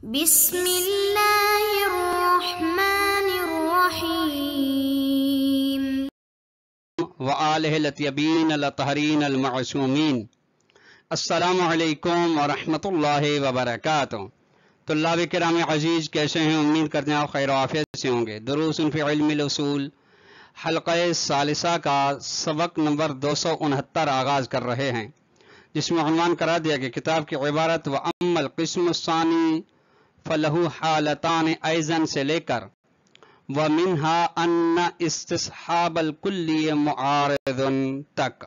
بسم اللہ الرحمن الرحیم وآلہ الطیبین الطاہرین المعصومین۔ السلام علیکم ورحمۃ اللہ وبرکاتہ۔ طلاب کرام عزیز، کیسے ہیں؟ امید کرتے ہیں آپ خیر و عافیت سے ہوں گے۔ دروس فی علم الاصول حلقہ ثالثہ کا سبق نمبر 269 آغاز کر رہے ہیں، جس میں عنوان کرا دیا کہ کتاب کی عبارت و اما القسم الثانی فلہو حالتان ایزن سے لے کر ومنها ان استصحاب الکلی معارض تک۔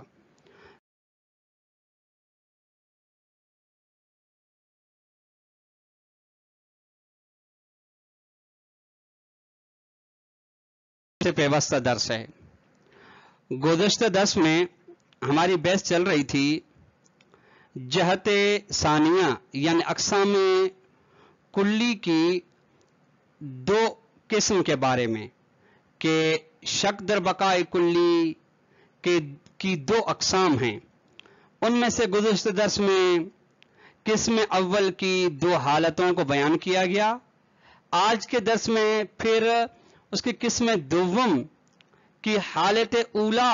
سے پیوستہ درس ہے۔ گزشتہ درس میں ہماری بحث چل رہی تھی جہت ثانیہ یعنی اقسام کلی کی دو قسم کے بارے میں، کہ شک در بقائے کلی کی دو اقسام ہیں۔ ان میں سے گزشتہ درس میں قسم اول کی دو حالتوں کو بیان کیا گیا۔ آج کے درس میں پھر اس کی قسم دوم کی حالت اولا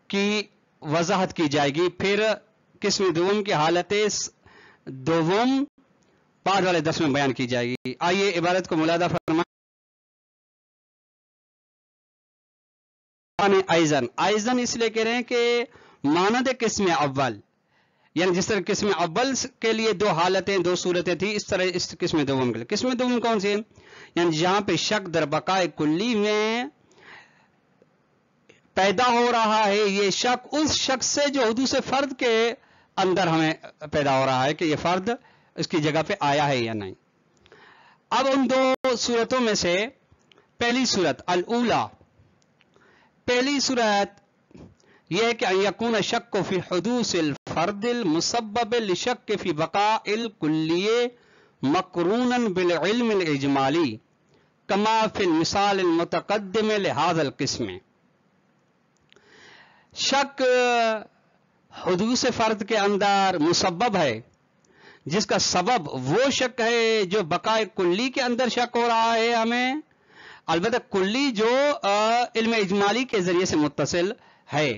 کی وضاحت کی جائے گی۔ پھر قسم دوم کی حالت دوم بعد والے درس میں بیان کی جائے گی۔ آئیے عبارت کو ملاحظہ فرمائیں۔ ایزن ایزن اس لیے کہہ رہے ہیں کہ مانند قسم اول، یعنی جس طرح قسم اول کے لیے دو حالتیں دو صورتیں تھیں، اس طرح اس قسم دوم کے لیے۔ قسم دوم کون سی ہے؟ یعنی جہاں پہ شک در بقائے کلی میں پیدا ہو رہا ہے، یہ شک اس شخص سے جو حدوث فرد کے اندر ہمیں پیدا ہو رہا ہے کہ یہ فرد اس کی جگہ پہ آیا ہے یا نہیں۔ اب ان دو صورتوں میں سے پہلی صورت الاولا، پہلی صورت یہ ہے کہ ان یکون شک فی حدوث الفرد المسبب لشک فی بقاء الکلی مقرونا بالعلم الاجمالی کما فی المثال المتقدم لهذا القسم۔ شک حدوث فرد کے اندر مسبب ہے، جس کا سبب وہ شک ہے جو بقائے کلی کے اندر شک ہو رہا ہے ہمیں، البتہ کلی جو علم اجمالی کے ذریعے سے متصل ہے۔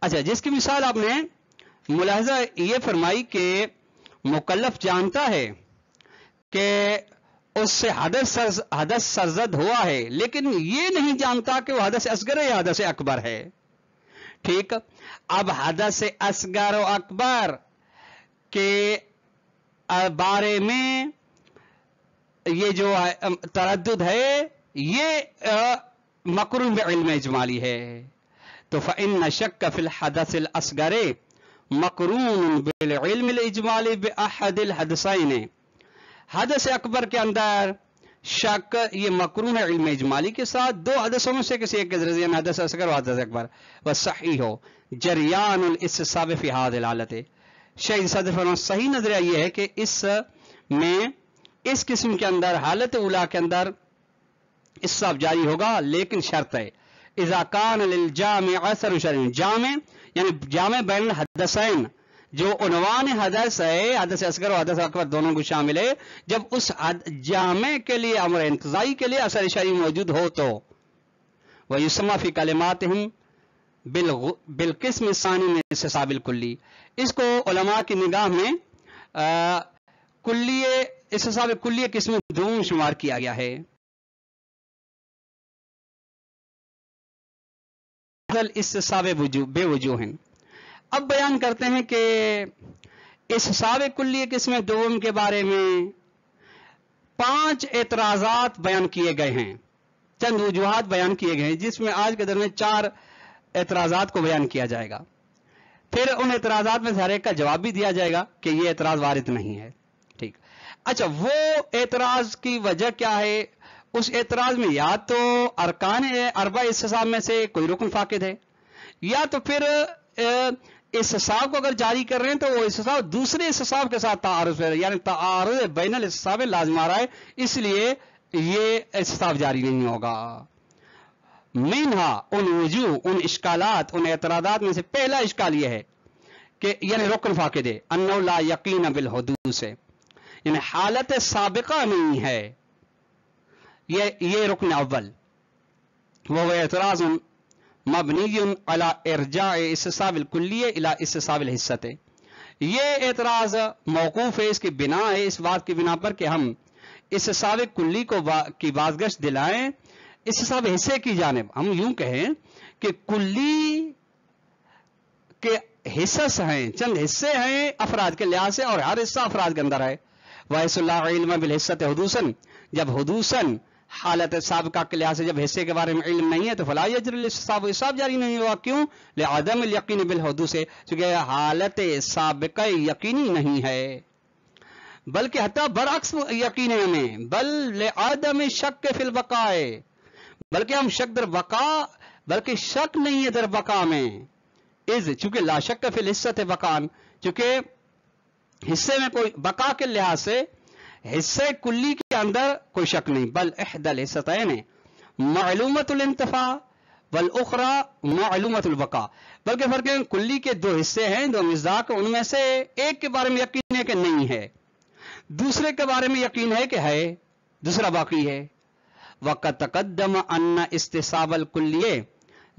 اچھا، جس کی مثال آپ نے ملاحظہ یہ فرمائی کہ مکلف جانتا ہے کہ اس سے حدث سرزد ہوا ہے، لیکن یہ نہیں جانتا کہ وہ حدث اصغر ہے یا حدث اکبر ہے۔ ٹھیک، اب حدث اصغر و اکبر کے بارے میں یہ جو تردد ہے، یہ مقرون بعلم اجمالی ہے۔ تو فإن شک فی الحدث الاصغر مقرون بالعلم الاجمالی بأحد الحدثین۔ حدث اکبر کے اندر شک یہ مقرون ہے علم اجمالی کے ساتھ دو حدثوں میں سے کسی ایک کے ذریعے، حدث اصغر و حدث اکبر۔ والصحیح جریان الاستصحاب فی هذه الحالت۔ شیخ صدر فرماتے صحیح نظریہ یہ ہے کہ اس میں اس قسم کے اندر حالت اولا کے اندر استصحاب جاری ہوگا، لیکن شرط ہے اذا کان للجامع اثر شرعی، جامع یعنی جامع بین الحدثین، جو عنوان حدث ہے، حدث اصغر و حدث اکبر دونوں کو شامل ہے، جب اس جامع کے لیے امر انتزاعی کے لیے اثر شرعی موجود ہو تو ویسمى فی کلماتہم بالقسم الثانی من استصحاب الکلی۔ اس کو علماء کی نگاہ میں کلیہ استصحاب کلیہ قسم دوم شمار کیا گیا ہے۔ استصحاب بے وجوہ۔ اب بیان کرتے ہیں کہ استصحاب کلیہ قسم دوم کے بارے میں 5 اعتراضات بیان کیے گئے ہیں، چند وجوہات بیان کیے گئے ہیں، جس میں آج کے دور میں 4 اعتراضات کو بیان کیا جائے گا۔ پھر ان اعتراضات میں سے ہر ایک کا جواب بھی دیا جائے گا کہ یہ اعتراض وارد نہیں ہے۔ ٹھیک، اچھا، وہ اعتراض کی وجہ کیا ہے؟ اس اعتراض میں یا تو ارکان اربع استصحاب میں سے کوئی رکن فاقد ہے، یا تو پھر استصحاب کو اگر جاری کر رہے ہیں تو وہ استصحاب دوسرے استصحاب کے ساتھ تعارض ہے، یعنی تعارض بین الاستصحاب لازم آ رہا ہے، اس لیے یہ استصحاب جاری نہیں ہوگا۔ منہا ان وجوہ، ان اشکالات، ان اعتراضات میں سے پہلا اشکال یہ ہے کہ یعنی رکن فاقد ہے انہ لا یقین بالحدوث ہے، यानी हालत साबिका नहीं है। ये रुकन अव्वल वह एतराज़ मबनी अला इरजा इस्तिसाब कुल्लिय इला इस्तिसाब हिस्सत। ये एतराज मौकूफ है, इसकी बिना है इस बात की बिना पर कि हम इस्तिसाब कुल्ली को की बाज़गश्त दिलाएं इस्तिसाब हिस्से की जानिब। हम यूं कहें कि कुल्ली के हिस्से हैं, चंद हिस्से हैं अफराद के लिहाज से, और हर हिस्सा अफराद के अंदर है। वह इल्म बिल हिस्सत हुदूसन, जब हुदूसन हालत साबिका के लिहाज से जब हिस्से के बारे में इल्म नहीं है तो फला यजरिल इस्तिसाब जारी नहीं हुआ। क्यों? लिअदम यकीन बिल हुदूस, क्योंकि हालत साबिका यकीनी नहीं है, बल्कि हत्ता बरअक्स यकीन है हमें। बल लिअदम शक फिल बकाए, बल्कि हम शक दर बका, बल्कि शक नहीं है दर बका में। इज चूंकि ला शक फिल हिस्सत बकान, चूंकि हिस्से में कोई बका के लिहाज से हिस्से कुल्ली के अंदर कोई शक नहीं। बल इहदल हिस्सतैन मालूमतुल इंतफा वल उखरा मालूमतुल बका, बल्कि फर्क है कुल्ली के दो हिस्से हैं, दो मिज़ाक, उनमें से एक के बारे में यकीन है कि नहीं है, दूसरे के बारे में यकीन है कि है, दूसरा बाकी है। वक़द तक़द्दम अन्ना इस्तिसाबल कुल्लिये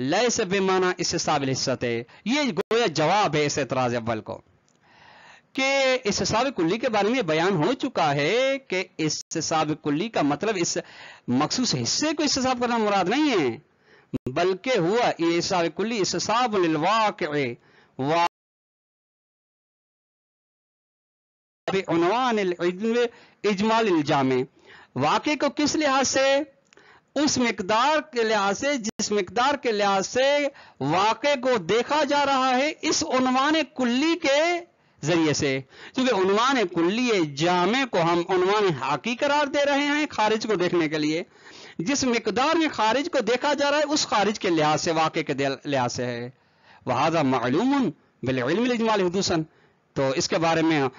लैस बिमाना इस्तिसाबिल हिस्सते, ये गोया जवाब है इस एतराज़ अव्वल को कि इस्तिसाब कुल्ली के बारे में बयान हो चुका है कि इस्तिसाब कुल्ली का मतलब इस मखसूस हिस्से को इस्तिसाब करना मुराद नहीं है, बल्कि हुआ ये इस्तिसाब कुल्ली इस्तिसाब लिल वाक़िअ व बिउनवान अल इल्म इजमाल अल जामे। वाक़े को किस लिहाज से? उस मिकदार के लिहाज से जिस मिकदार के लिहाज से वाक़े को देखा जा रहा है इस उन्वान कुल्ली के जरिए से, क्योंकि उन्वान कुल्ली जामे को हम उन्वान हाकी करार दे रहे हैं खारिज को देखने के लिए। जिस मिकदार में खारिज को देखा जा रहा है उस खारिज के लिहाज से, वाक़े के लिहाज से है। वहाज़ा मालूमुन बिल इल्म इजमाल हुदूसन, तो इसके बारे में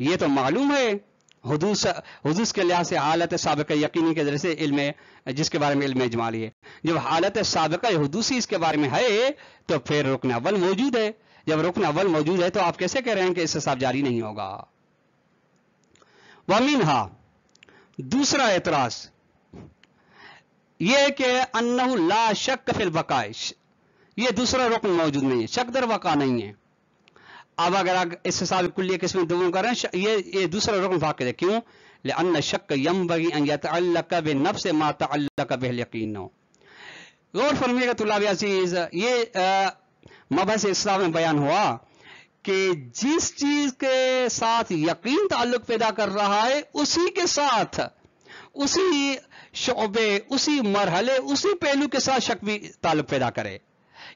ये तो मालूम है हुदूस के लिहाज से हालत साबिका यकीनी के जरिए से इल्म, जिसके बारे में इल्म इजमाली है। जब हालत साबिका हुदूसी इसके बारे में है तो फिर रुकन अव्वल मौजूद है। जब रुकन अव्वल मौजूद है तो आप कैसे कह रहे हैं कि इस्तिसाब जारी नहीं होगा? वमिनहा, दूसरा एतराज यह कि अन्नहु ला शक फिल बकाइश, ये दूसरा रुकन मौजूद नहीं है, शक दर बका नहीं है। अब अगर इस्तिसाब कुल्ली किस्म दोनों कर रहे हैं, ये दूसरा रुकन फाक़िद है। क्यों? लिअन्न शक यंबगी अन यतअल्लक बिनफ्स मा तअल्लक बिल यकीन। गौर फरमाइएगा तुल्लाब अज़ीज़, ये मबहस इस्लाम में बयान हुआ कि जिस चीज के साथ यकीन ताल्लुक पैदा कर रहा है उसी के साथ, उसी शोबे, उसी मरहले, उसी पहलू के साथ शक भी ताल्लुक पैदा करे,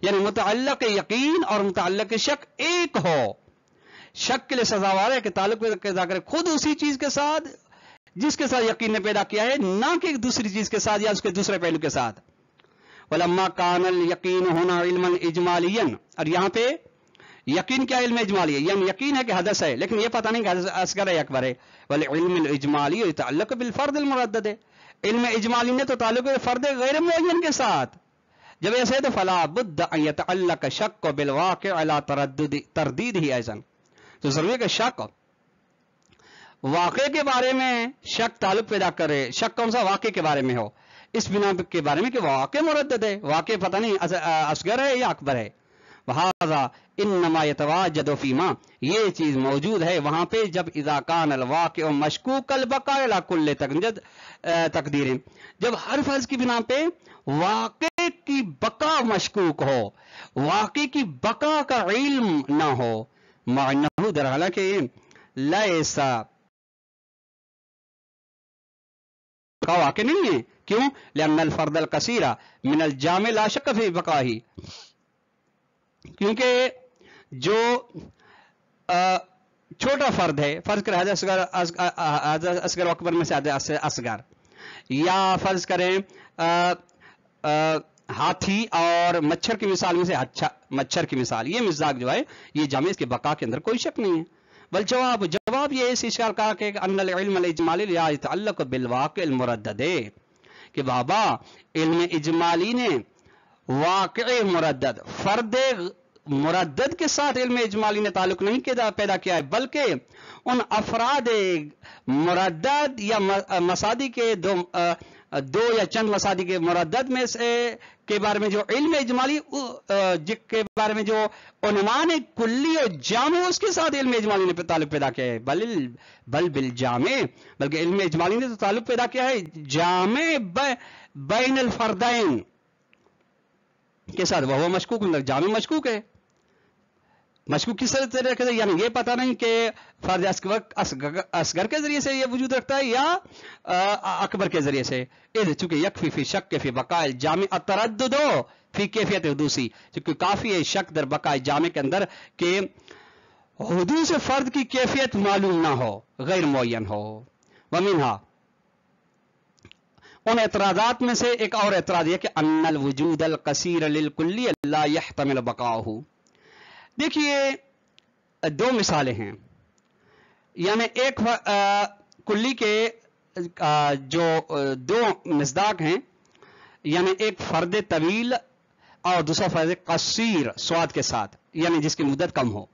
यानी मुतअल्लिक़ यकीन और मुतअल्लिक़ शक एक हो। शक के लिए सजावार है कि ताल्लुक पैदा करे खुद उसी चीज के साथ जिसके साथ यकीन ने पैदा किया है, ना कि दूसरी चीज के साथ या उसके दूसरे पहलू के साथ। वलम्मा कानल यकीन होना इल्मन इजमालियन, और यहाँ पे यकीन क्या इल्म इजमाली है, यकीन है कि हदस है लेकिन ये पता नहीं कि हदस असगर है अकबर है। वल इल्म इजमाली यतअल्लक़ बिल फर्द अल मुरद्दद, इल्म इजमाली ने तो ताल्लुक है फर्द गैर मुअय्यन के साथ। जब ऐसे है तो फला बुद्द अन यतअल्लक़ शक बिल वाक़िअ अला तरदीद ही ऐसन, तो जरूरी है कि शक वाक़े के बारे में शक ताल्लुक पैदा करे। शक कौन सा? वाक़े के बारे में हो, इस बिना के बारे में कि वाक़े मुरद्दद है, वाक़े पता नहीं असगर है या अकबर है। वहाज़ा इन्नमा यतवाजदु फीमा, ये चीज मौजूद है वहां पे जब इज़ा कान अल वाक़िअ मशकूकल बक़ा अला कुल्ल तक़दीर, जब हर फर्ज की बिना पे वाक़े की बका मशकूक हो, वाक़े की बका का इल्म ना हो। मानहु दर हालांकि लैसा का वाक़े नहीं है। क्यों? लिअन्नल फर्दल कसीरा मिनल जामे ला शक फी बकाही, क्योंकि जो छोटा फर्द है, फर्ज करें असगर अकबर में से असगर, या फर्ज करें हाथी और मच्छर की मिसाल में से अच्छा मच्छर की मिसाल, ये मिजाक जो है ये जामे, इसके बका के अंदर कोई शक नहीं है। बल जवाब ये इस इश्काल का कि अन्नल इल्म अल इजमाली ला यतअल्लक़ बिल वाक़िअ अल मुरद्दद, कि बाबा इल्म इजमाली ने वाक़िअ मुरद्दद फर्द मुरद्दद के साथ इल्म इजमाली ने ताल्लुक नहीं पैदा किया है, बल्कि उन अफराद मुरद्दद या मसादी के दो या चंद मसादी के मुरद्दद में से के बारे में जो इल्म इजमाली के बारे में जो उन्वान कुल्ली और जामे उसके साथ इल्म इजमाली ने ताल्लुक पैदा किया है। बल बिल जामे, बल्कि इल्म इजमाली ने तो ताल्लुक पैदा किया है जामे बैन अल फर्दैन के साथ। वह मशकूक, जामे मशकूक है। मशकूक किस तरह के, यानी ये पता नहीं कि फर्ज असगर के जरिए से ये वजूद रखता है या अकबर के जरिए से। चूंकि यकफी फी शक फी बकाए जामे अतरद्दुदो फी कैफियत हुदूसी, चूंकि काफी है शक दर बकाए जामे के अंदर के हुदूस फर्द की कैफियत मालूम ना हो, गैर मुअय्यन हो। वमिनहा, उन एतराजात में से एक और एतराज यह कि अन्नल वजूद अल कसीर लिल कुल्ली ला यहतमिल बकाहु। देखिए दो मिसालें हैं, यानी एक कुल्ली के जो दो मिसदाक हैं, यानी एक फर्द तवील और दूसरा फर्द कसीर स्वाद के साथ, यानी जिसकी मुद्दत कम हो।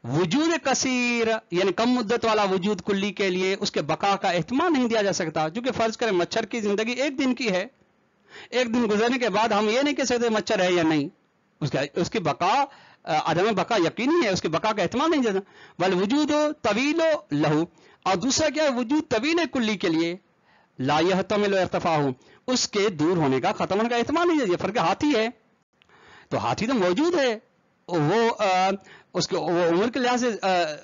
वजूद कसीर यानी कम मुद्दत वाला वजूद कुल्ली के लिए उसके बका का एहतमाल नहीं दिया जा सकता, क्योंकि फर्ज करें मच्छर की जिंदगी एक दिन की है, एक दिन गुजरने के बाद हम ये नहीं कह सकते मच्छर है या नहीं, उसकी बका आदम बका यकीनी है, उसके बका का एहतमाल नहीं देता। बल वजूद तवीलो लहू, और दूसरा क्या है वजूद तवील कुल्ली के लिए ला यहतमिल इर्तिफाहु, उसके दूर होने का खत्म होने का एहतमाल नहीं है। ये फर्क हाथी है, तो हाथी तो मौजूद है, वो उसके वो उम्र के लिहाज से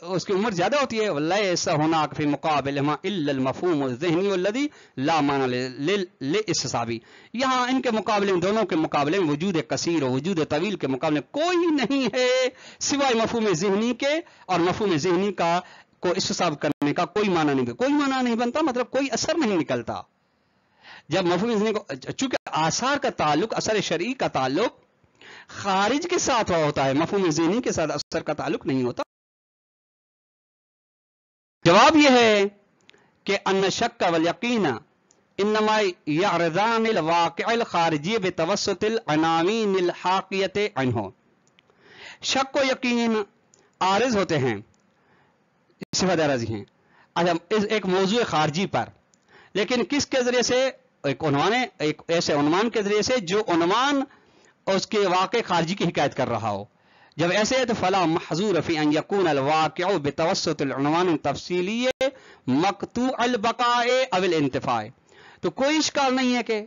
उसकी उम्र ज्यादा होती है। लैसा होना फी मुकाबिलहिमा इल्ला मफहूम ज़हनी वल्लज़ी ला माना लिस्तिसाबी, यहाँ इनके मुकाबले में, दोनों के मुकाबले में वजूद कसीर और वजूद तवील के मुकाबले कोई नहीं है सिवाय मफहूम ज़हनी के, और मफहूम ज़हनी का को इस्तिसाब करने का कोई माना नहीं, कोई माना नहीं बनता, मतलब कोई असर नहीं निकलता। जब मफहूम ज़हनी को, चूंकि आसार का ताल्लुक, असर शरई का ताल्लुक खारिज के साथ होता है, मफहूम ज़हनी के साथ असर का ताल्लुक नहीं होता। जवाब यह है कि अन्न शक्क वल यकीन इन्नमा यअरज़ान अल वाक़िअल खारिजी बितवस्सुतिल अनामीन अल हाक़ियत अन्हु। शक व यकीन आरिज होते हैं, सिफत आरिज़ हैं। अच्छा, एक मौजू खारजी पर, लेकिन किसके जरिए से? एक ऐसे उन्वान के जरिए से जो उन्वान उसके वाक़े खारजी की हिकायत कर रहा हो। जब ऐसे है तो फला महजूर फी अन यकून अल वाक़िअ बितवस्सुत अल उन्वान तफसीली मक़तू अल बक़ाए अविल इंतिफ़ाए, तो कोई इश्काल नहीं है कि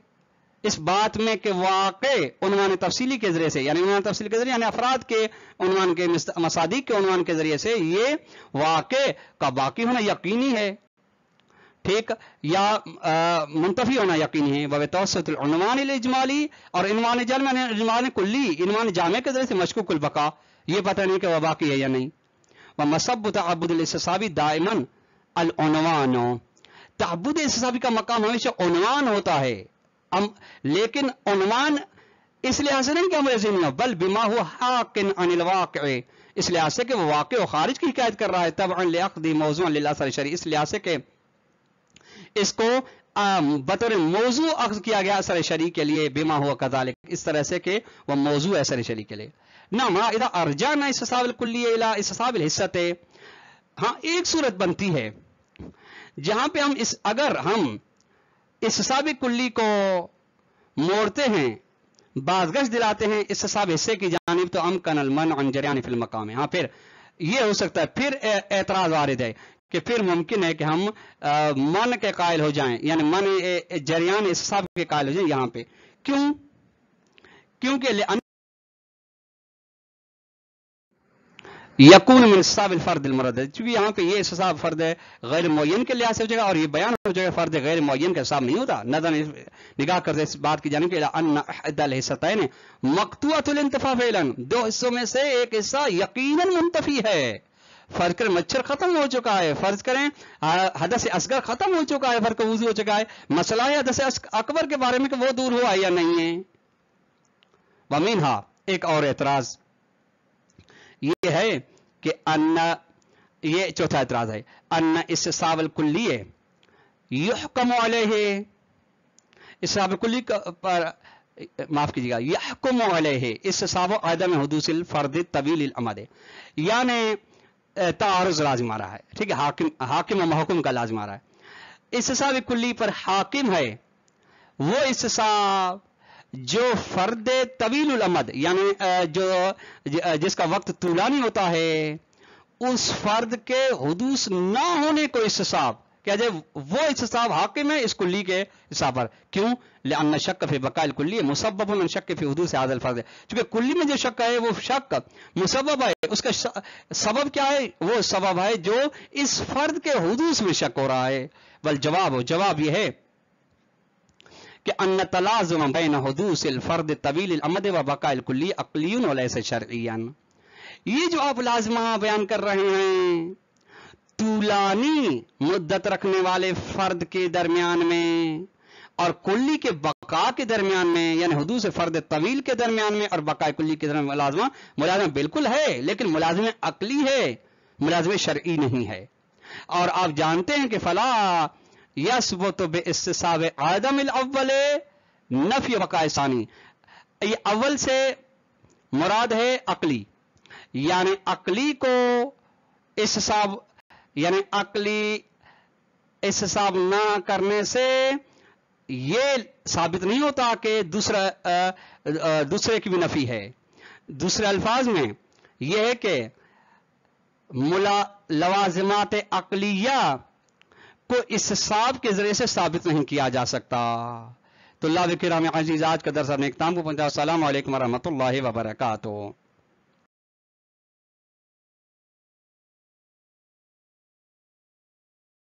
इस बात में कि वाक़े उन्वान तफसीली के जरिए से, यानी उन्वान तफसीली के जरिए यानी अफराद के उन्वान के मसादिक के उन्वान के जरिए से ये वाक़े का बाकी होना यकीनी है, ठीक, या मुंतफी होना यकीनी है। वह तवस्सुतुल उन्वान अल इजमाली, और इन्वान इजमाल कुल्ली, इन्वान जामे के जरिए से मशकूकुल बका, ये पता नहीं कि वह बाकी है या नहीं। वह मसब्बु तअब्बुदुल इस्तिसाबी दाइमन अल उन्वान, तअब्बुद इस्तिसाबी का मकाम हमेशा उन्वान होता है, लेकिन उन्वान इस लिहाज से नहीं कि अमर ज़हनी हो, बल बिमा हुवा हाकिन अनिल वाक़िअ, इस लिहाज से कि वो वाक़े और खारिज की हिकायत कर रहा है। तबअन लिअक़्दि मौज़ूअन लिल असर शरई, इस लिहाज से कि इसको बतौर मौजू अख्ज़ किया गया असर शरी के लिए, बिमा हुआ कज़ालिक, इस तरह से कि वह मौजू असर शरी के लिए। ना मा इदा अर्जाना इस्तिसाब कुल्ली इला इस्तिसाब हिस्सत, हाँ एक सूरत बनती है जहां पे अगर हम इस्तिसाब कुल्ली को मोड़ते हैं, बाज़गश दिलाते हैं इस्तिसाब हिस्से की जानिब, तो अमकन अल मन अन जरियान फिल मकाम, हाँ फिर ये हो सकता है, फिर एतराज वारिद है कि फिर मुमकिन है कि हम मन के कायल हो जाएं, यानी मन जरियान इस्तिसाब के कायल हो जाएं यहां पे। क्यों? क्योंकि यकून मिन इस्तिसाब अल फर्द अल मुरद्दद, क्योंकि यहां पे ये इस्तिसाब फर्द गैर मुअय्यन के लिहाज से हो जाएगा, और ये बयान हो जाएगा फर्द गैर मुअय्यन के हिसाब नहीं होता। नजर निगाह करते इस बात की जानिब कि अन्न अहदल हिस्सतैन मक़तूअतुल इंतिफा फ़िलन, दो हिस्सों में से एक हिस्सा यकीनन मुंतफी है। फर्ज करें मच्छर खत्म हो चुका है, फर्ज करें हदस असगर खत्म हो चुका है, फर्क वुज़ू हो चुका है, मसला है हदस अकबर के बारे में कि वो दूर हुआ या नहीं है। वमीनहा, एक और एतराज ये है कि अन्ना, ये चौथा एतराज है, अन्ना इस्तिसाब अल कुल्ली युहकम अलैहि, इस्तिसाब अल कुल्ली पर माफ कीजिएगा, यहकुम अलैहि इस्तिसाब आदम हुदूसिल फर्द तवील अमद, यानी तारुज लाजिम आ रहा है, ठीक है, हाकिम और महकुम का लाजिम आ रहा है। इस्तिसाब कुल्ली पर हाकिम है वो इस्तिसाब जो फर्द तवील अमद, यानी जो जिसका वक्त तूलानी होता है, उस फर्द के हुदूस ना होने को इस्तिसाब क्या जाए, वो इस्तिसाब हाकिम है इस कुल्ली के हिसाब पर। क्यों? लिअन्न शक फी बकाइल कुल्ली मुसब्बबुन अन शक फी हुदूस हाज़िल फर्द, क्योंकि कुल्ली में जो शक है वो शक मुसब्बब है, उसका सबब क्या है, वो सबब है जो इस फर्द के हुदूस में शक हो रहा है। बल जवाब ये है कि अन्न तलाज़ुम बैन हुदूसिल फर्द तवील अमद व बकाइल कुल्ली अक़लियुन व लैसा शरइयन। ये जो आप लाज़िमा बयान कर रहे हैं तूलानी मुद्दत रखने वाले फर्द के दरमियान में और कुल्ली के बका के दरमियान में, यानी हुदूस फर्द तवील के दरमियान में और बका कुल्ली के दरमियान मुलाज़िमा बिल्कुल है, लेकिन मुलाज़िमा अक़ली है, मुलाज़िमा शरई नहीं है। और आप जानते हैं कि फला यसबुतु बिइस्तिसाब आदमिल अव्वल नफी बका सानी, ये अव्वल से मुराद है अक़ली, यानी अक़ली को इस्तिसाब, यानी अक़ली इस्तिसाब ना करने से ये साबित नहीं होता कि दूसरे की भी नफी है। दूसरे अल्फाज में यह है कि लवाज़िमात अक़लिया को इस्तिसाब के जरिए से साबित नहीं किया जा सकता। तो अल्लाह किराम अज़ीज़, आज का दर्स अपने इख्तिताम को पहुंचा। अस्सलामु अलैकुम व रहमतुल्लाहि व बरकातुहू।